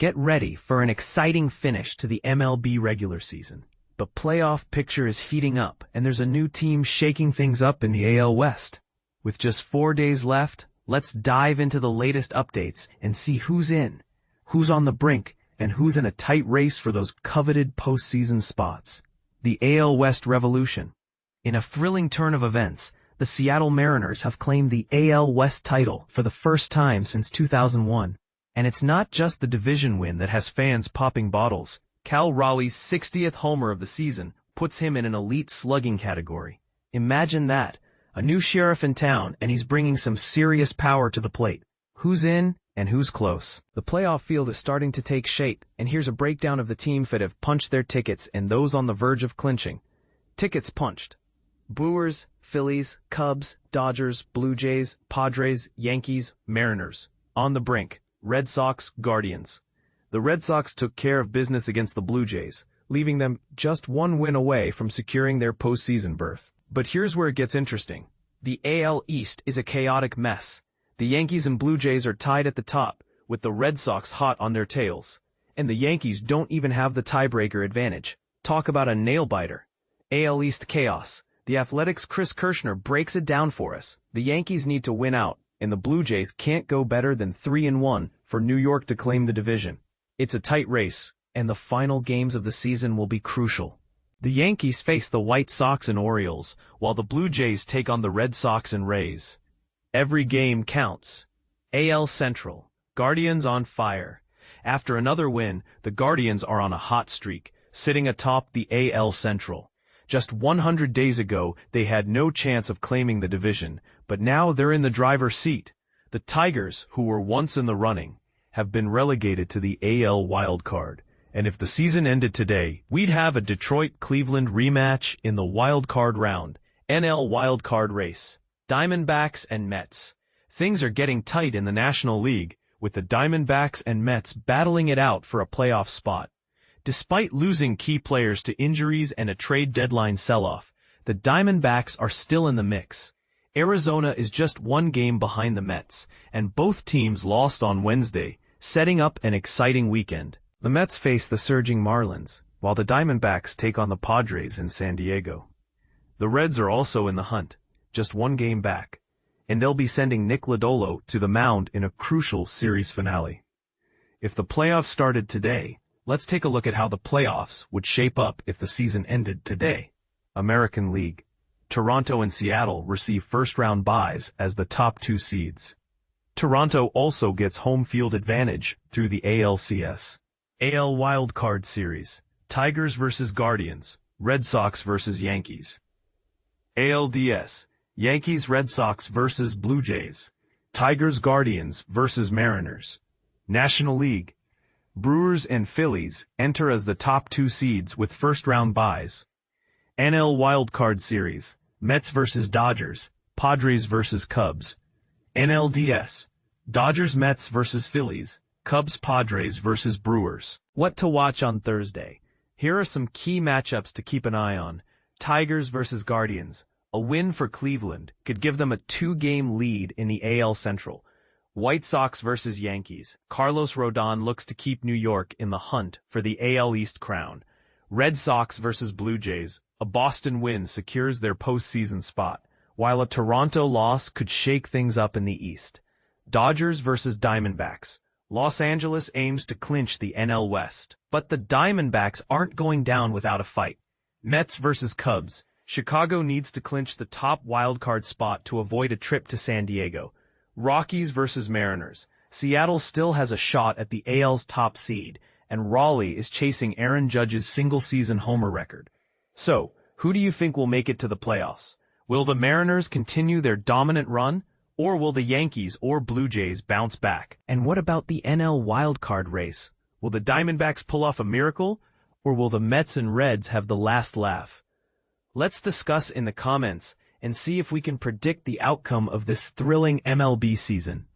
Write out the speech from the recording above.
Get ready for an exciting finish to the MLB regular season. The playoff picture is heating up, and there's a new team shaking things up in the AL West. With just 4 days left, let's dive into the latest updates and see who's in, who's on the brink, and who's in a tight race for those coveted postseason spots. The AL West Revolution. In a thrilling turn of events, the Seattle Mariners have claimed the AL West title for the first time since 2001. And it's not just the division win that has fans popping bottles. Cal Raleigh's 60th homer of the season puts him in an elite slugging category. Imagine that, a new sheriff in town, and he's bringing some serious power to the plate. Who's in and who's close? The playoff field is starting to take shape, and here's a breakdown of the teams that have punched their tickets and those on the verge of clinching. Tickets punched. Brewers, Phillies, Cubs, Dodgers, Blue Jays, Padres, Yankees, Mariners. On the brink. Red Sox, Guardians. The Red Sox took care of business against the Blue Jays, leaving them just one win away from securing their postseason berth. But here's where it gets interesting. The AL East is a chaotic mess. The Yankees and Blue Jays are tied at the top, with the Red Sox hot on their tails. And the Yankees don't even have the tiebreaker advantage. Talk about a nail-biter. AL East chaos. The Athletics' Chris Kirschner breaks it down for us. The Yankees need to win out, and the Blue Jays can't go better than 3-1 for New York to claim the division. It's a tight race, and the final games of the season will be crucial. The Yankees face the White Sox and Orioles, while the Blue Jays take on the Red Sox and Rays. Every game counts. AL Central. Guardians on fire. After another win, the Guardians are on a hot streak, sitting atop the AL Central. Just 100 days ago, they had no chance of claiming the division, but now they're in the driver's seat. The Tigers, who were once in the running, have been relegated to the AL wildcard. And if the season ended today, we'd have a Detroit-Cleveland rematch in the wildcard round, NL wildcard race. Diamondbacks and Mets. Things are getting tight in the National League, with the Diamondbacks and Mets battling it out for a playoff spot. Despite losing key players to injuries and a trade deadline sell-off, the Diamondbacks are still in the mix. Arizona is just one game behind the Mets, and both teams lost on Wednesday, setting up an exciting weekend. The Mets face the surging Marlins, while the Diamondbacks take on the Padres in San Diego. The Reds are also in the hunt, just one game back, and they'll be sending Nick Lodolo to the mound in a crucial series finale. If the playoffs started today, let's take a look at how the playoffs would shape up if the season ended today. American League. Toronto and Seattle receive first-round byes as the top 2 seeds. Toronto also gets home field advantage through the ALCS. AL Wildcard Series. Tigers vs. Guardians. Red Sox vs. Yankees. ALDS. Yankees Red Sox vs. Blue Jays. Tigers Guardians vs. Mariners. National League. Brewers and Phillies enter as the top 2 seeds with first-round byes. NL Wildcard Series. Mets vs. Dodgers. Padres vs. Cubs. NLDS. Dodgers Mets vs. Phillies. Cubs Padres vs. Brewers. What to watch on Thursday? Here are some key matchups to keep an eye on. Tigers vs. Guardians. A win for Cleveland could give them a 2-game lead in the AL Central. White Sox vs. Yankees. Carlos Rodon looks to keep New York in the hunt for the AL East crown. Red Sox vs. Blue Jays. A Boston win secures their postseason spot, while a Toronto loss could shake things up in the East. Dodgers vs. Diamondbacks. Los Angeles aims to clinch the NL West, but the Diamondbacks aren't going down without a fight. Mets vs. Cubs. Chicago needs to clinch the top wildcard spot to avoid a trip to San Diego. Rockies vs. Mariners. Seattle still has a shot at the AL's top seed, and Raleigh is chasing Aaron Judge's single-season homer record. So, who do you think will make it to the playoffs? Will the Mariners continue their dominant run, or will the Yankees or Blue Jays bounce back? And what about the NL wildcard race? Will the Diamondbacks pull off a miracle, or will the Mets and Reds have the last laugh? Let's discuss in the comments and see if we can predict the outcome of this thrilling MLB season.